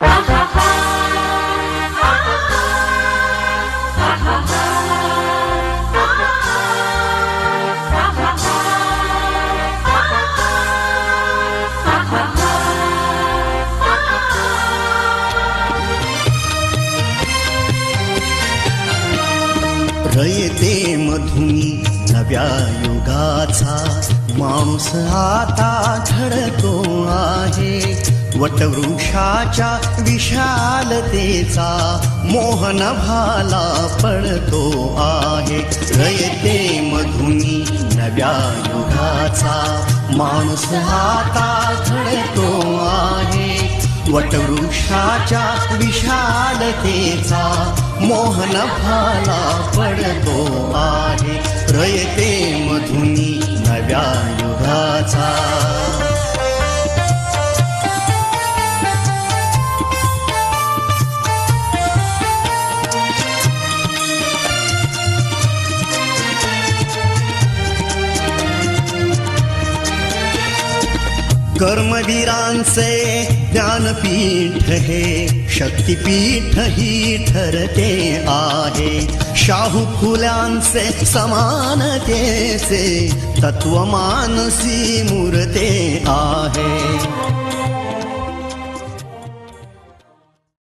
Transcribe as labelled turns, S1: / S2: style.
S1: रयते मधुनी नव्या युगाचा माणूस आता घडतो आहे. वटवृक्षाच्या विशालतेचा मोहन भाला पडतो आहे. रयते मधुनी नव्या युगाचा माणूस आता घडतो आहे. वटवृक्षाच्या विशालतेचा मोहन भाला पडतो आहे. रयते मधुनी नव्या युगाचा. कर्मवीरांचे ज्ञानपीठ हे शक्तिपीठ ही ठरते आहे. शाहू फुल्यांचे समानतेचे तत्व मानसी मूर्ते आहे.